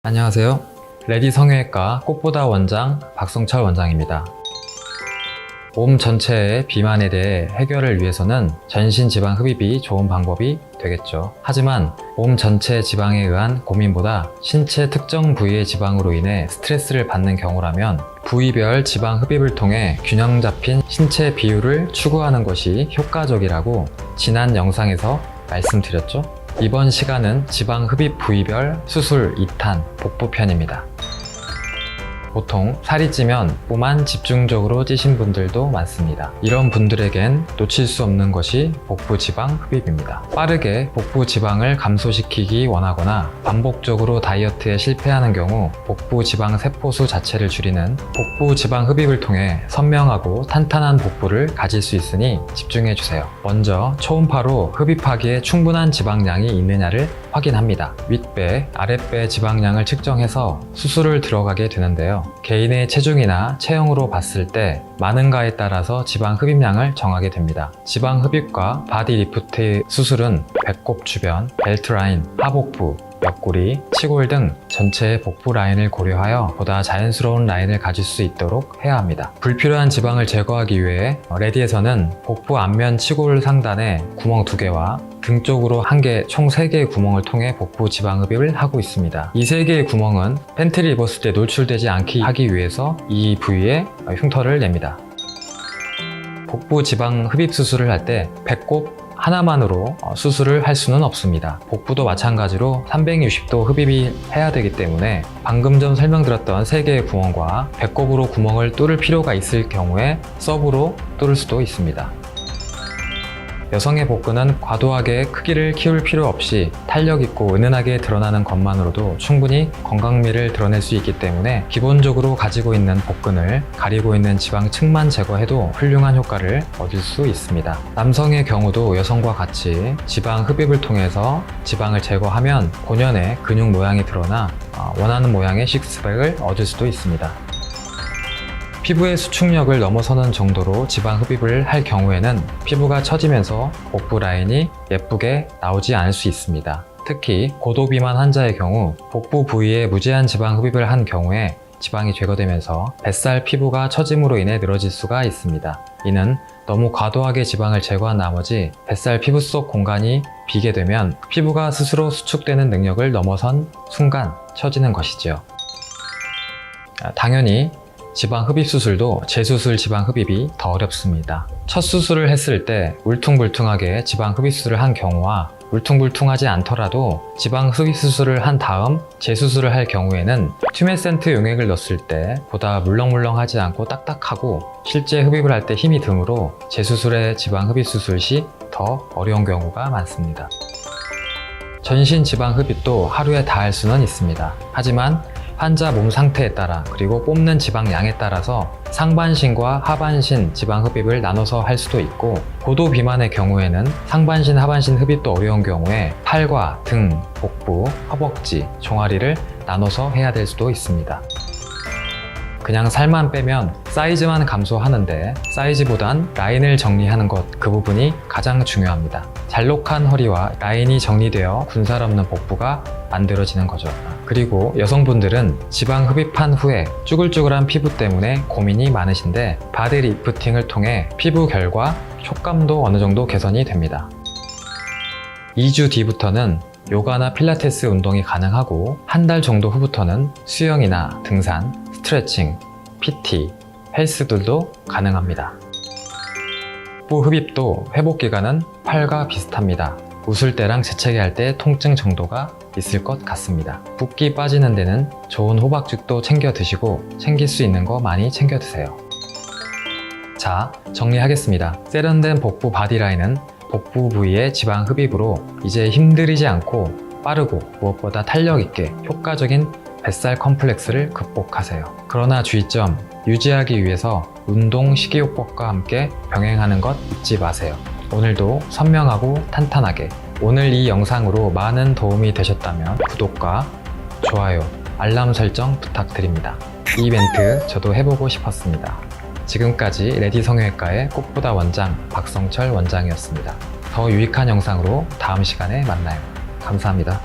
안녕하세요. 레디 성형외과 꽃보다 원장 박성철 원장입니다. 몸 전체의 비만에 대해 해결을 위해서는 전신 지방 흡입이 좋은 방법이 되겠죠. 하지만 몸 전체 지방에 의한 고민보다 신체 특정 부위의 지방으로 인해 스트레스를 받는 경우라면 부위별 지방 흡입을 통해 균형 잡힌 신체 비율을 추구하는 것이 효과적이라고 지난 영상에서 말씀드렸죠. 이번 시간은 지방 흡입 부위별 수술 2탄 복부 편입니다. 보통 살이 찌면 뽀만 집중적으로 찌신 분들도 많습니다. 이런 분들에겐 놓칠 수 없는 것이 복부 지방 흡입입니다. 빠르게 복부 지방을 감소시키기 원하거나 반복적으로 다이어트에 실패하는 경우 복부 지방 세포수 자체를 줄이는 복부 지방 흡입을 통해 선명하고 탄탄한 복부를 가질 수 있으니 집중해주세요. 먼저 초음파로 흡입하기에 충분한 지방량이 있느냐를 확인합니다. 윗배, 아랫배 지방량을 측정해서 수술을 들어가게 되는데요. 개인의 체중이나 체형으로 봤을 때 많은가에 따라서 지방 흡입량을 정하게 됩니다. 지방 흡입과 바디 리프트 수술은 배꼽 주변, 벨트 라인, 하복부, 옆구리, 치골 등 전체의 복부 라인을 고려하여 보다 자연스러운 라인을 가질 수 있도록 해야 합니다. 불필요한 지방을 제거하기 위해 레디에서는 복부 앞면 치골 상단에 구멍 2개와 등 쪽으로 1개, 총 3개의 구멍을 통해 복부 지방 흡입을 하고 있습니다. 이 3개의 구멍은 팬티를 입었을 때 노출되지 않게 하기 위해서 이 부위에 흉터를 냅니다. 복부 지방 흡입 수술을 할 때 배꼽 하나만으로 수술을 할 수는 없습니다. 복부도 마찬가지로 360도 흡입이 해야 되기 때문에 방금 전 설명드렸던 3개의 구멍과 배꼽으로 구멍을 뚫을 필요가 있을 경우에 서브로 뚫을 수도 있습니다. 여성의 복부는 과도하게 크기를 키울 필요 없이 탄력 있고 은은하게 드러나는 것만으로도 충분히 건강미를 드러낼 수 있기 때문에 기본적으로 가지고 있는 복근을 가리고 있는 지방층만 제거해도 훌륭한 효과를 얻을 수 있습니다. 남성의 경우도 여성과 같이 지방 흡입을 통해서 지방을 제거하면 본연의 근육 모양이 드러나 원하는 모양의 식스팩을 얻을 수도 있습니다. 피부의 수축력을 넘어서는 정도로 지방 흡입을 할 경우에는 피부가 처지면서 복부 라인이 예쁘게 나오지 않을 수 있습니다. 특히 고도비만 환자의 경우 복부 부위에 무제한 지방 흡입을 한 경우에 지방이 제거되면서 뱃살 피부가 처짐으로 인해 늘어질 수가 있습니다. 이는 너무 과도하게 지방을 제거한 나머지 뱃살 피부 속 공간이 비게 되면 피부가 스스로 수축되는 능력을 넘어선 순간 처지는 것이지요. 당연히 지방 흡입 수술도 재수술 지방 흡입이 더 어렵습니다. 첫 수술을 했을 때 울퉁불퉁하게 지방 흡입 수술을 한 경우와 울퉁불퉁하지 않더라도 지방 흡입 수술을 한 다음 재수술을 할 경우에는 튜메센트 용액을 넣었을 때 보다 물렁물렁하지 않고 딱딱하고 실제 흡입을 할 때 힘이 드므로 재수술의 지방 흡입 수술 시 더 어려운 경우가 많습니다. 전신 지방 흡입도 하루에 다 할 수는 있습니다. 하지만 환자 몸 상태에 따라 그리고 뽑는 지방량에 따라서 상반신과 하반신 지방 흡입을 나눠서 할 수도 있고 고도 비만의 경우에는 상반신, 하반신 흡입도 어려운 경우에 팔과 등, 복부, 허벅지, 종아리를 나눠서 해야 될 수도 있습니다. 그냥 살만 빼면 사이즈만 감소하는데 사이즈보단 라인을 정리하는 것, 그 부분이 가장 중요합니다. 잘록한 허리와 라인이 정리되어 군살 없는 복부가 만들어지는 거죠. 그리고 여성분들은 지방 흡입한 후에 쭈글쭈글한 피부 때문에 고민이 많으신데 바디 리프팅을 통해 피부 결과, 촉감도 어느 정도 개선이 됩니다. 2주 뒤부터는 요가나 필라테스 운동이 가능하고 한 달 정도 후부터는 수영이나 등산, 스트레칭, PT, 헬스들도 가능합니다. 복부 흡입도 회복 기간은 팔과 비슷합니다. 웃을 때랑 재채기 할 때 통증 정도가 있을 것 같습니다. 붓기 빠지는 데는 좋은 호박죽도 챙겨 드시고 챙길 수 있는 거 많이 챙겨 드세요. 자, 정리하겠습니다. 세련된 복부 바디라인은 복부 부위의 지방 흡입으로 이제 힘들이지 않고 빠르고 무엇보다 탄력 있게 효과적인 뱃살 컴플렉스를 극복하세요. 그러나 주의점, 유지하기 위해서 운동 식이요법과 함께 병행하는 것 잊지 마세요. 오늘도 선명하고 탄탄하게 오늘 이 영상으로 많은 도움이 되셨다면 구독과 좋아요, 알람 설정 부탁드립니다. 이 이벤트 저도 해보고 싶었습니다. 지금까지 레디 성형외과의 꽃보다 원장 박성철 원장이었습니다. 더 유익한 영상으로 다음 시간에 만나요. 감사합니다.